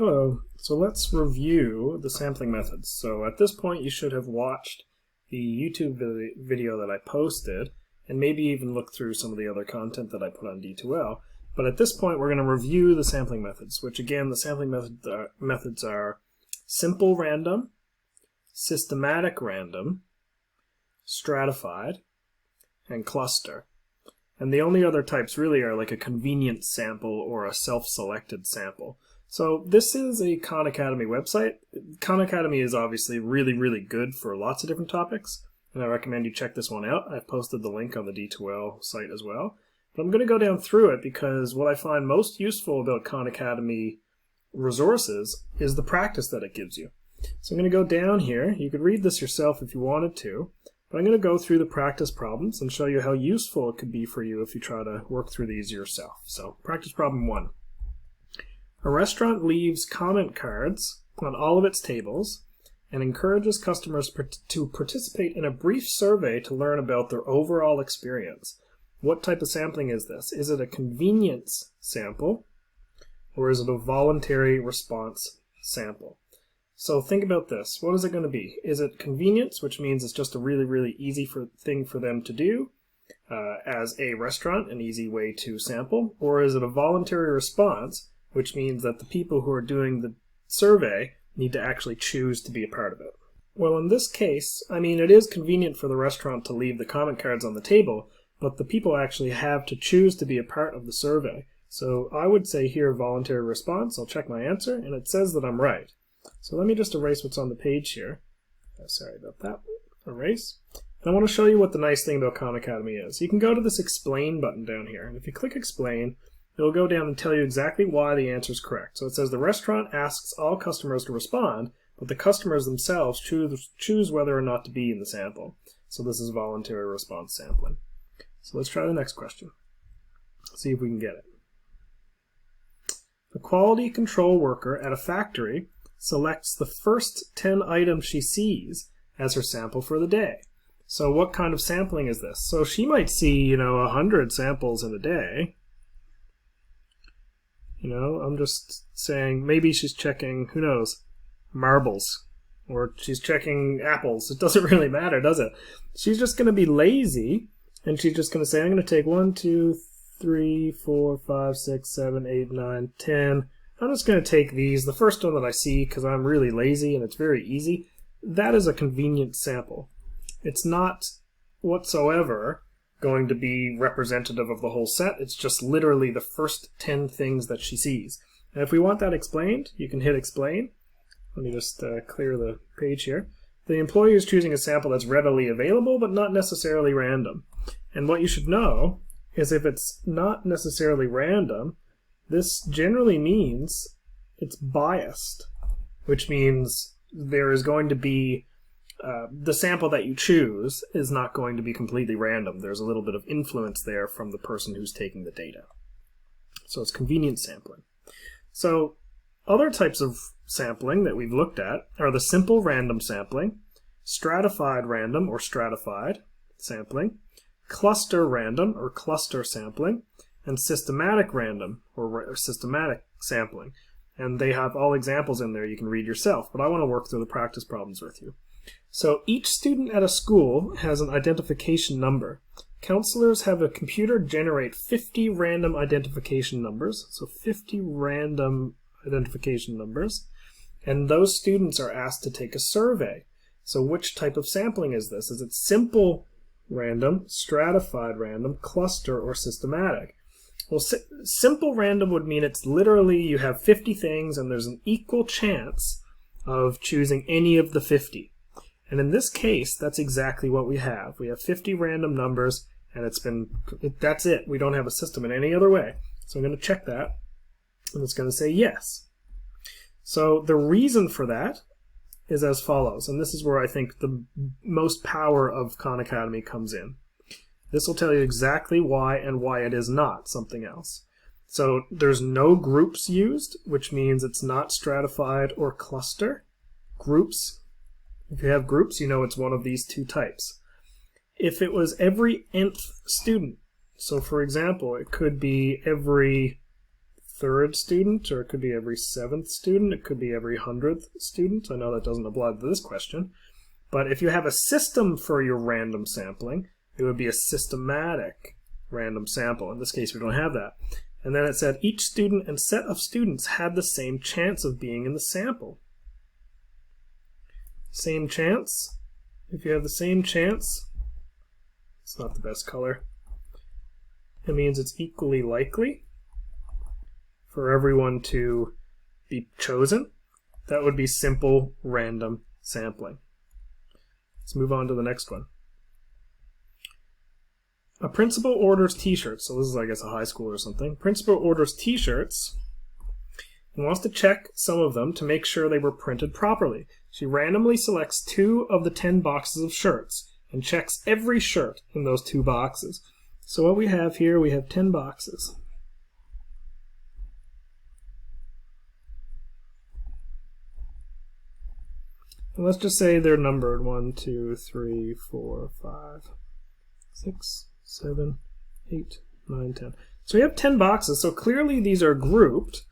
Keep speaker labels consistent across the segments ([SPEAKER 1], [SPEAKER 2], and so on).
[SPEAKER 1] Hello, so let's review the sampling methods. So at this point you should have watched the YouTube video that I posted and maybe even looked through some of the other content that I put on D2L. But at this point we're going to review the sampling methods, which again the sampling methods are simple random, systematic random, stratified, and cluster. And the only other types really are like a convenience sample or a self-selected sample. So this is a Khan Academy website. Khan Academy is obviously really good for lots of different topics, and I recommend you check this one out. I've posted the link on the D2L site as well. But I'm going to go down through it because what I find most useful about Khan Academy resources is the practice that it gives you. So I'm going to go down here. You could read this yourself if you wanted to, but I'm going to go through the practice problems and show you how useful it could be for you if you try to work through these yourself. So practice problem 1. A restaurant leaves comment cards on all of its tables and encourages customers to participate in a brief survey to learn about their overall experience. What type of sampling is this? Is it a convenience sample or is it a voluntary response sample? So think about this. What is it going to be? Is it convenience, which means it's just a really easy thing for them to do as a restaurant, an easy way to sample? Or is it a voluntary response, which means that the people who are doing the survey need to actually choose to be a part of it? Well, in this case, I mean, it is convenient for the restaurant to leave the comment cards on the table, but the people actually have to choose to be a part of the survey. So I would say here voluntary response. I'll check my answer, and it says that I'm right. So let me just erase what's on the page here. Sorry about that. Erase. And I want to show you what the nice thing about Khan Academy is. You can go to this explain button down here, and if you click explain, it'll go down and tell you exactly why the answer is correct. So it says the restaurant asks all customers to respond, but the customers themselves choose whether or not to be in the sample. So this is voluntary response sampling. So let's try the next question. See if we can get it. A quality control worker at a factory selects the first 10 items she sees as her sample for the day. So what kind of sampling is this? So she might see, 100 samples in a day. I'm just saying maybe she's checking, who knows, marbles, or she's checking apples. It doesn't really matter, does it? She's just going to be lazy, and she's just going to say, I'm going to take 1, 2, 3, 4, 5, 6, 7, 8, 9, 10. I'm just going to take these, the first one that I see, because I'm really lazy and it's very easy. That is a convenient sample. It's not whatsoever going to be representative of the whole set. It's just literally the first 10 things that she sees. And if we want that explained, you can hit explain. Let me just clear the page here. The employee is choosing a sample that's readily available, but not necessarily random. And what you should know is if it's not necessarily random, this generally means it's biased, which means there is going to be the sample that you choose is not going to be completely random. There's a little bit of influence there from the person who's taking the data. So it's convenience sampling. So other types of sampling that we've looked at are the simple random sampling, stratified random or stratified sampling, cluster random or cluster sampling, and systematic random or systematic sampling. And they have all examples in there you can read yourself, but I want to work through the practice problems with you. So each student at a school has an identification number. Counselors have a computer generate 50 random identification numbers, so 50 random identification numbers, and those students are asked to take a survey. So which type of sampling is this? Is it simple random, stratified random, cluster, or systematic? Well, simple random would mean it's literally you have 50 things and there's an equal chance of choosing any of the 50. And in this case, that's exactly what we have. We have 50 random numbers, and that's it. We don't have a system in any other way. So I'm going to check that, and it's going to say yes. So the reason for that is as follows, and this is where I think the most power of Khan Academy comes in. This will tell you exactly why and why it is not something else. So there's no groups used, which means it's not stratified or cluster. Groups. If you have groups, you know it's one of these two types. If it was every nth student, so for example, it could be every 3rd student, or it could be every 7th student, it could be every 100th student. I know that doesn't apply to this question. But if you have a system for your random sampling, it would be a systematic random sample. In this case, we don't have that. And then it said each student and set of students had the same chance of being in the sample. Same chance. If you have the same chance, it's not the best color. It means it's equally likely for everyone to be chosen. That would be simple random sampling. Let's move on to the next one. A principal orders t-shirts. So this is, I guess, a high school or something. Principal orders t-shirts and wants to check some of them to make sure they were printed properly. She randomly selects 2 of the 10 boxes of shirts and checks every shirt in those 2 boxes. So what we have here, we have 10 boxes. And let's just say they're numbered 1, 2, 3, 4, 5, 6, 7, 8, 9, 10. So we have 10 boxes, so clearly these are grouped.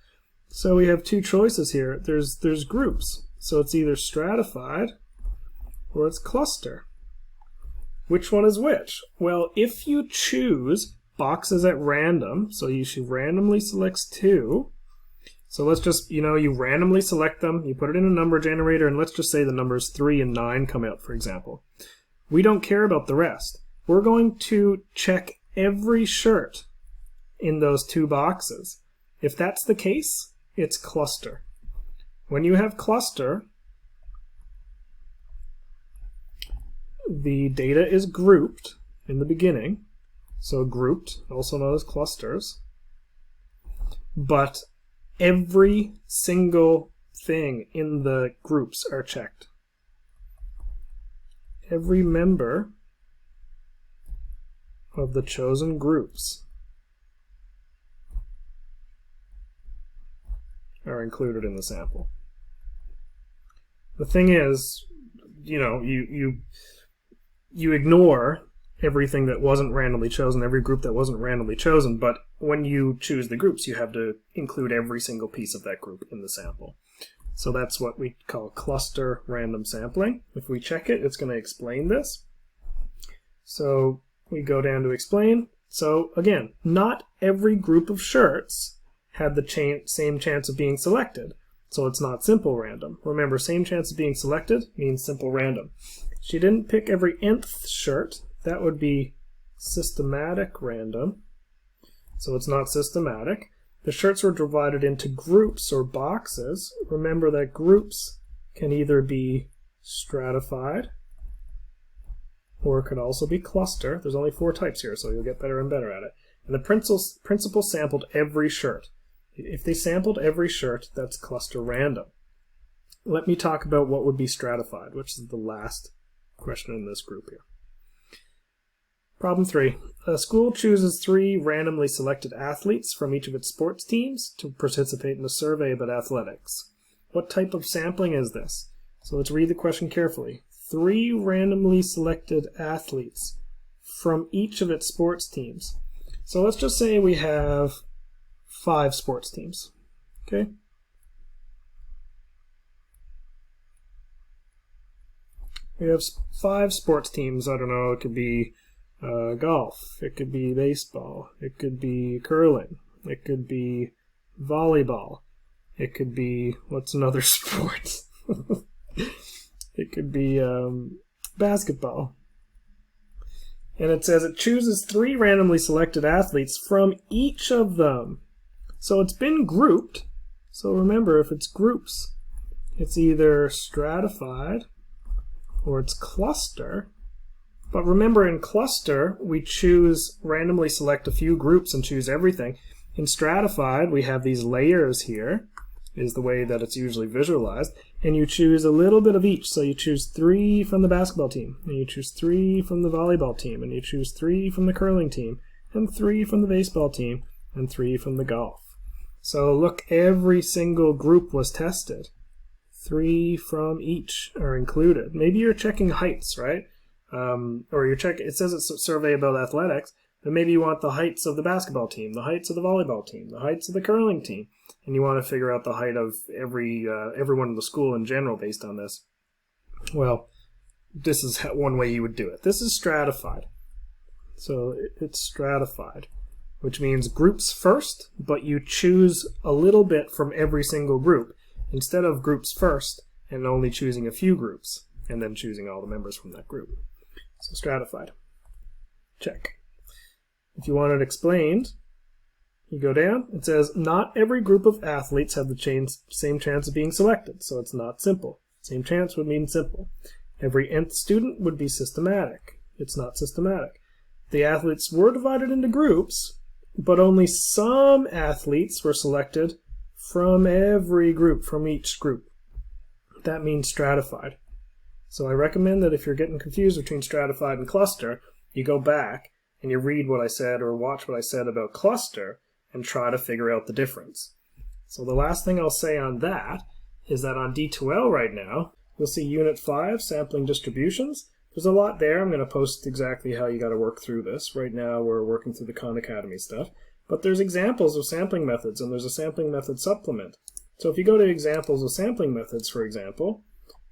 [SPEAKER 1] So we have 2 choices here. There's groups. So it's either stratified or it's cluster. Which one is which? Well, if you choose boxes at random, so she randomly selects 2. So let's just, you randomly select them, you put it in a number generator, and let's just say the numbers 3 and 9 come out, for example. We don't care about the rest. We're going to check every shirt in those 2 boxes. If that's the case, it's cluster. When you have cluster, the data is grouped in the beginning, so grouped, also known as clusters, but every single thing in the groups are checked. Every member of the chosen groups are included in the sample. The thing is, you ignore everything that wasn't randomly chosen, every group that wasn't randomly chosen, but when you choose the groups, you have to include every single piece of that group in the sample. So that's what we call cluster random sampling. If we check it, it's going to explain this. So we go down to explain. So again, not every group of shirts had the same chance of being selected. So it's not simple random. Remember, same chance of being selected means simple random. She didn't pick every nth shirt. That would be systematic random. So it's not systematic. The shirts were divided into groups or boxes. Remember that groups can either be stratified or it could also be cluster. There's only 4 types here, so you'll get better and better at it. And the principal sampled every shirt. If they sampled every shirt, that's cluster random. Let me talk about what would be stratified, which is the last question in this group here. Problem 3. A school chooses 3 randomly selected athletes from each of its sports teams to participate in a survey about athletics. What type of sampling is this? So let's read the question carefully. 3 randomly selected athletes from each of its sports teams. So let's just say we have 5 sports teams. Okay? We have 5 sports teams. I don't know, it could be golf, it could be baseball, it could be curling, it could be volleyball, it could be, what's another sport? It could be basketball. And it says it chooses 3 randomly selected athletes from each of them. So it's been grouped. So remember, if it's groups, it's either stratified or it's cluster. But remember, in cluster, we randomly select a few groups and choose everything. In stratified, we have these layers here, is the way that it's usually visualized, and you choose a little bit of each. So you choose 3 from the basketball team, and you choose 3 from the volleyball team, and you choose 3 from the curling team, and 3 from the baseball team, and 3 from the golf. So look, every single group was tested. 3 from each are included. Maybe you're checking heights, right? Or you're checking, it says it's a survey about athletics. Then maybe you want the heights of the basketball team, the heights of the volleyball team, the heights of the curling team, and you want to figure out the height of everyone in the school in general based on this. Well, this is one way you would do it. This is stratified. So it's stratified, which means groups first, but you choose a little bit from every single group instead of groups first and only choosing a few groups and then choosing all the members from that group. So stratified. Check. If you want it explained, you go down. It says, not every group of athletes have the same chance of being selected, so it's not simple. Same chance would mean simple. Every nth student would be systematic. It's not systematic. The athletes were divided into groups, but only some athletes were selected from every group, from each group. That means stratified. So I recommend that if you're getting confused between stratified and cluster, you go back and you read what I said or watch what I said about cluster and try to figure out the difference. So the last thing I'll say on that is that on D2L right now, you'll see Unit 5, Sampling Distributions. There's a lot there. I'm going to post exactly how you got to work through this. Right now we're working through the Khan Academy stuff. But there's examples of sampling methods, and there's a sampling method supplement. So if you go to examples of sampling methods, for example,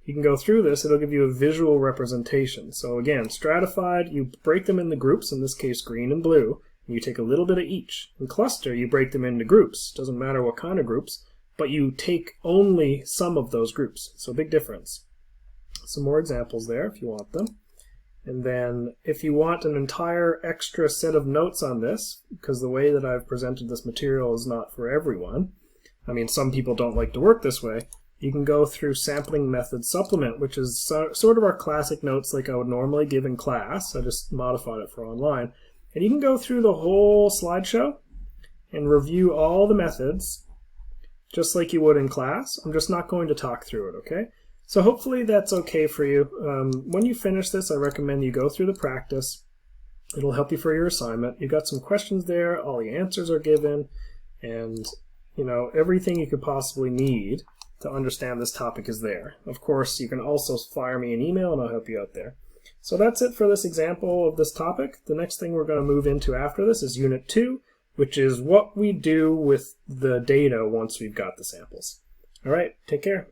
[SPEAKER 1] you can go through this. It'll give you a visual representation. So again, stratified, you break them into groups, in this case green and blue, and you take a little bit of each. In cluster, you break them into groups. Doesn't matter what kind of groups, but you take only some of those groups. So big difference. Some more examples there if you want them. And then if you want an entire extra set of notes on this, because the way that I've presented this material is not for everyone, I mean, some people don't like to work this way, you can go through Sampling Method Supplement, which is sort of our classic notes like I would normally give in class. I just modified it for online. And you can go through the whole slideshow and review all the methods just like you would in class. I'm just not going to talk through it, okay? So hopefully that's okay for you. When you finish this, I recommend you go through the practice. It'll help you for your assignment. You've got some questions there, all the answers are given, and you know, everything you could possibly need to understand this topic is there. Of course, you can also fire me an email and I'll help you out there. So that's it for this example of this topic. The next thing we're going to move into after this is Unit 2, which is what we do with the data once we've got the samples. All right, take care.